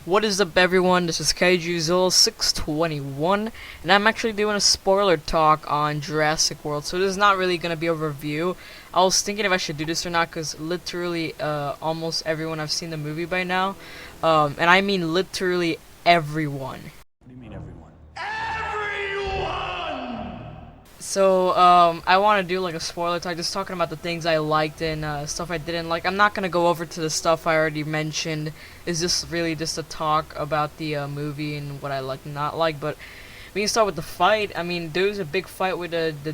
What is up, everyone? This is KaijuZilla621, and I'm actually doing a spoiler talk on Jurassic World. So this is not really gonna be a review. I was thinking if I should do this or not, because literally, almost everyone I've seen the movie by now, and I mean literally everyone. What do you mean, everyone? So, I want to do like a spoiler talk, just talking about the things I liked and stuff I didn't like. I'm not gonna go over to the stuff I already mentioned. It's just really just a talk about the movie and what I like and not like. But we can start with the fight. I mean, there was a big fight with not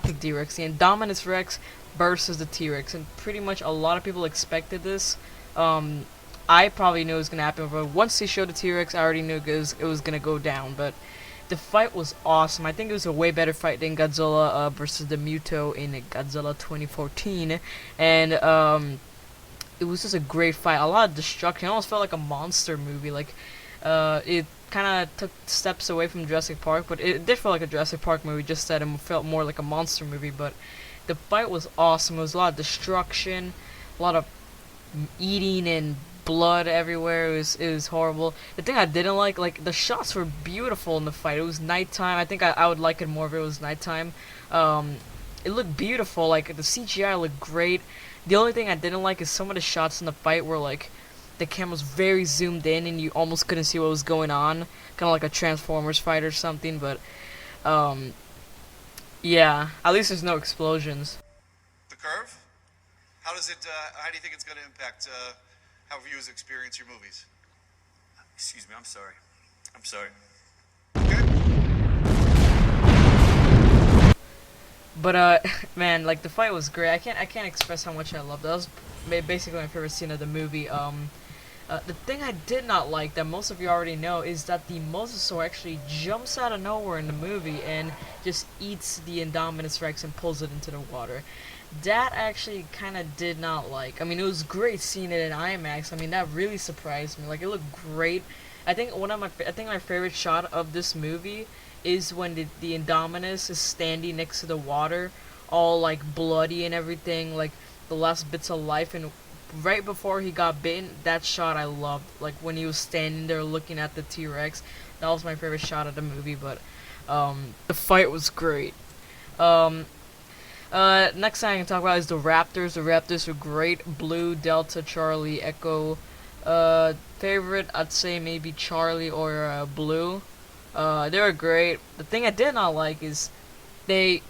the D-Rex, the Indominus Rex versus the T-Rex, and pretty much a lot of people expected this. I probably knew it was gonna happen, but once they showed the T-Rex, I already knew it was gonna go down. But the fight was awesome. I think it was a way better fight than Godzilla versus the Muto in Godzilla 2014, and it was just a great fight. A lot of destruction. It almost felt like a monster movie. Like it kind of took steps away from Jurassic Park, but it did feel like a Jurassic Park movie. Just that it felt more like a monster movie. But the fight was awesome. It was a lot of destruction, a lot of eating and blood everywhere. It was horrible. The thing I didn't like the shots were beautiful in the fight. It was nighttime. I think I would like it more if it was nighttime. It looked beautiful. Like the CGI looked great. The only thing I didn't like is some of the shots in the fight were like the camera's very zoomed in and you almost couldn't see what was going on. Kind of like a Transformers fight or something. But yeah, at least there's no explosions. The curve? How do you think it's going to impact how viewers experience your movies? Excuse me, I'm sorry. I'm sorry. Okay. But man, like the fight was great. I can't express how much I loved it. That was basically my favorite scene of the movie. The thing I did not like, that most of you already know, is that the mosasaur actually jumps out of nowhere in the movie and just eats the Indominus Rex and pulls it into the water. That actually kind of did not like. I mean, it was great seeing it in IMAX. I mean, that really surprised me. Like, it looked great. I think my favorite shot of this movie is when the Indominus is standing next to the water, all like bloody and everything, like the last bits of life, and right before he got bitten, that shot I loved. Like when he was standing there looking at the T-Rex, that was my favorite shot of the movie. But the fight was great. Next thing I can talk about is the Raptors. The Raptors were great. Blue, Delta, Charlie, Echo. Favorite, I'd say maybe Charlie or Blue. They were great. The thing I did not like is they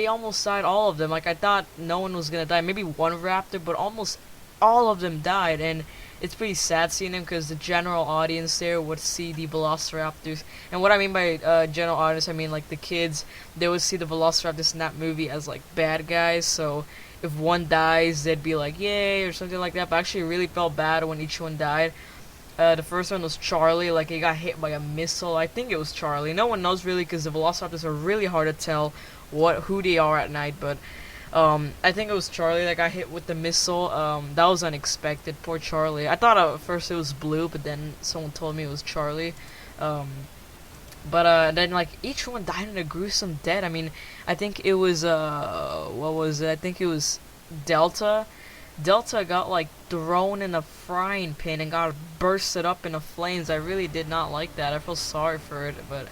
almost died, all of them. Like, I thought no one was gonna die. Maybe one Raptor, but almost all of them died. And it's pretty sad seeing them because the general audience there would see the Velociraptors. And what I mean by general audience, I mean like the kids. They would see the Velociraptors in that movie as like bad guys. So if one dies, they'd be like, yay, or something like that. But I actually really felt bad when each one died. The first one was Charlie. Like, he got hit by a missile. I think it was Charlie. No one knows really because the Velociraptors are really hard to tell who they are at night. But I think it was Charlie that got hit with the missile. That was unexpected. Poor Charlie. I thought at first it was Blue, but then someone told me it was Charlie. But then like each one died in a gruesome death. I mean, I think it was what was it? I think it was Delta. Delta got like thrown in a frying pan and got bursted up into flames. I really did not like that. I feel sorry for it, but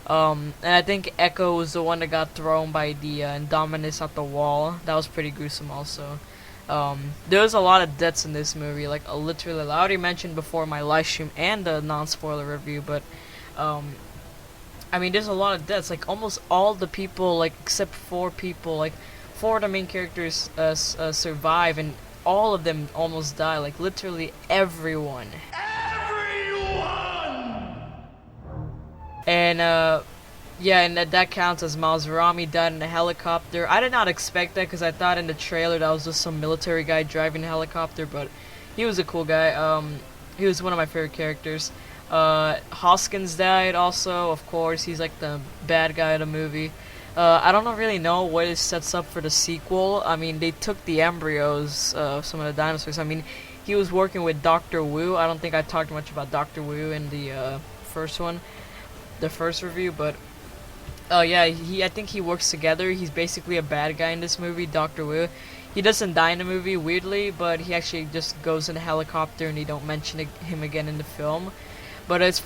and I think Echo was the one that got thrown by the Indominus at the wall. That was pretty gruesome also. There was a lot of deaths in this movie, like literally. I already mentioned before my live stream and the non-spoiler review, but I mean, there's a lot of deaths. Like almost all the people, like except 4 people, like 4 of the main characters survive, and all of them almost die. Like literally everyone. And yeah, and that counts as Maserati died in a helicopter. I did not expect that because I thought in the trailer that was just some military guy driving a helicopter, but he was a cool guy. He was one of my favorite characters. Hoskins died also, of course. He's like the bad guy of the movie. I don't really know what it sets up for the sequel. I mean, they took the embryos of some of the dinosaurs. I mean, he was working with Dr. Wu. I don't think I talked much about Dr. Wu in the first one. The first review, but yeah, I think he works together. He's basically a bad guy in this movie, Dr. Wu. He doesn't die in the movie, weirdly, but he actually just goes in a helicopter and they don't mention him again in the film. But it's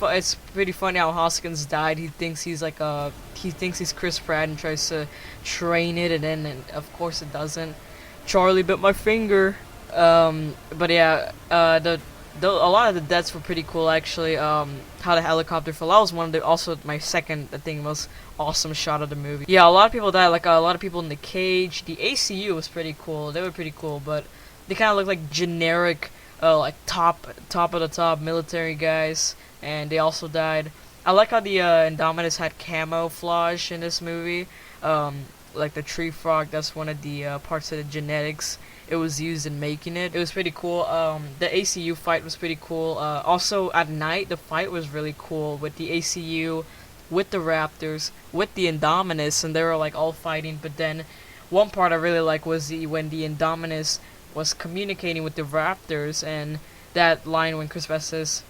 pretty funny how Hoskins died. He thinks he's Chris Pratt and tries to train it, and then of course it doesn't. Charlie bit my finger. But yeah, a lot of the deaths were pretty cool actually. How the helicopter fell. That was one of the also my second I think most awesome shot of the movie. Yeah, a lot of people died. Like a lot of people in the cage. The ACU was pretty cool. They were pretty cool, but they kind of looked like generic, like top of the top military guys, and they also died. I like how the Indominus had camouflage in this movie. Like the tree frog. That's one of the parts of the genetics it was used in making it. It was pretty cool. The ACU fight was pretty cool. Also at night, the fight was really cool with the ACU, with the Raptors, with the Indominus, and they were like all fighting. But then, one part I really like was when the Indominus was communicating with the Raptors, and that line when Chris Pratt says,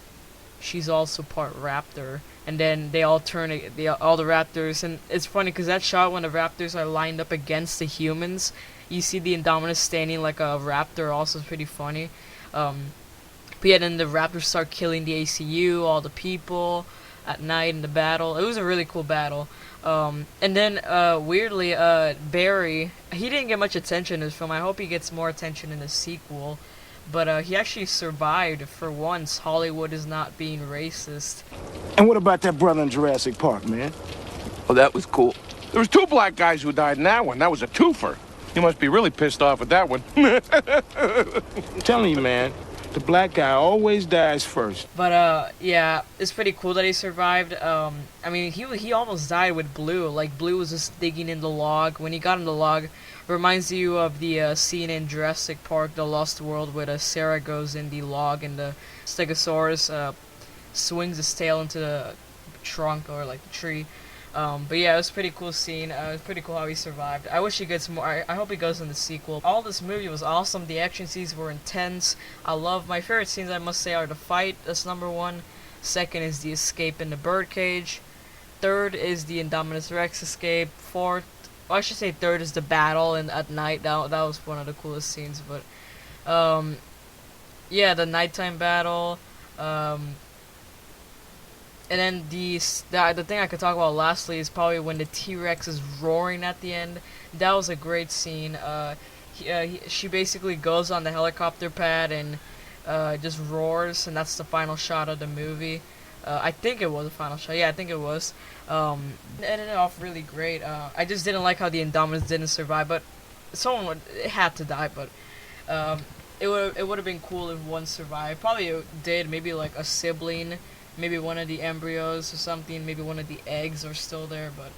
"She's also part Raptor," and then they all turn all the Raptors, and it's funny because that shot when the Raptors are lined up against the humans, you see the Indominus standing like a raptor, also is pretty funny. But yeah, then the Raptors start killing the ACU, all the people at night in the battle. It was a really cool battle. And then weirdly, Barry, he didn't get much attention in this film. I hope he gets more attention in the sequel. But he actually survived for once. Hollywood is not being racist. And what about that brother in Jurassic Park, man? Oh, that was cool. There was 2 black guys who died in that one. That was a twofer. You must be really pissed off at that one. I'm telling you, man, the black guy always dies first. But yeah, it's pretty cool that he survived. I mean, he almost died with Blue. Like Blue was just digging in the log. When he got in the log, reminds you of the scene in Jurassic Park: The Lost World, where Sarah goes in the log and the Stegosaurus swings his tail into the trunk or like the tree. But yeah, it was a pretty cool scene. It was pretty cool how he survived. I wish he gets more. I hope he goes in the sequel. All this movie was awesome. The action scenes were intense. I love my favorite scenes. I must say are the fight. That's number 1. Second is the escape in the birdcage. Third is the Indominus Rex escape. Fourth, well, I should say third is the battle and at night. That was one of the coolest scenes. But yeah, the nighttime battle. And then the thing I could talk about lastly is probably when the T-Rex is roaring at the end. That was a great scene. She basically goes on the helicopter pad and just roars, and that's the final shot of the movie. I think it was the final shot. Yeah, I think it was. It ended off really great. I just didn't like how the Indominus didn't survive, but it had to die. But it would have been cool if one survived. Probably it did. Maybe like a sibling. Maybe one of the embryos or something. Maybe one of the eggs are still there. But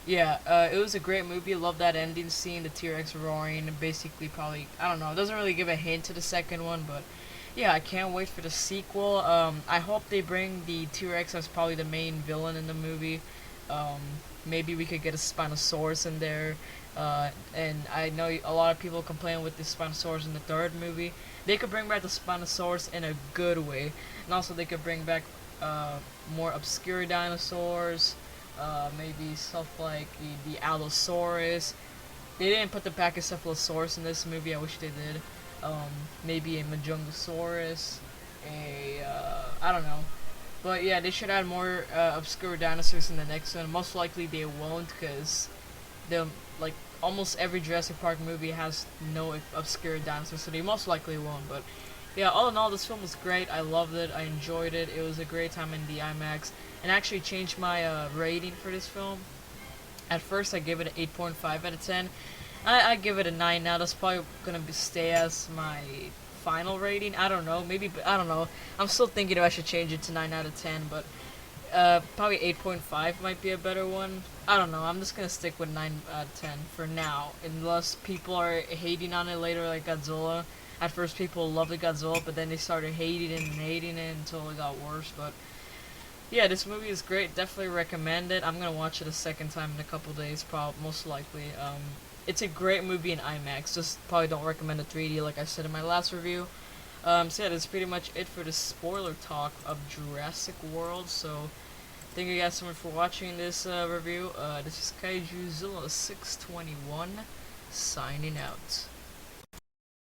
yeah, it was a great movie. Love that ending scene. The T-Rex roaring. Basically, probably, I don't know. It doesn't really give a hint to the second one. But yeah, I can't wait for the sequel. I hope they bring the T-Rex as probably the main villain in the movie. Maybe we could get a Spinosaurus in there. And I know a lot of people complain with the Spinosaurus in the third movie. They could bring back the Spinosaurus in a good way. And also they could bring back more obscure dinosaurs, maybe stuff like the Allosaurus. They didn't put the Pachycephalosaurus in this movie. I wish they did. Maybe a Majungasaurus, I don't know. But yeah, they should add more obscure dinosaurs in the next one. Most likely they won't, because like almost every Jurassic Park movie has no obscure dinosaurs, so they most likely won't. But yeah, all in all, this film was great. I loved it. I enjoyed it. It was a great time in the IMAX. And actually changed my rating for this film. At first, I gave it an 8.5 out of 10. I give it a 9 now. That's probably going to stay as my final rating. I don't know. Maybe, I don't know. I'm still thinking if I should change it to 9 out of 10. But probably 8.5 might be a better one. I don't know. I'm just going to stick with 9 out of 10 for now. Unless people are hating on it later like Godzilla. At first, people loved the Godzilla, but then they started hating it until it got worse. But yeah, this movie is great. Definitely recommend it. I'm gonna watch it a second time in a couple days, most likely. It's a great movie in IMAX. Just probably don't recommend the 3D, like I said in my last review. So yeah, that's pretty much it for the spoiler talk of Jurassic World. So thank you guys so much for watching this review. This is KaijuZilla621 signing out.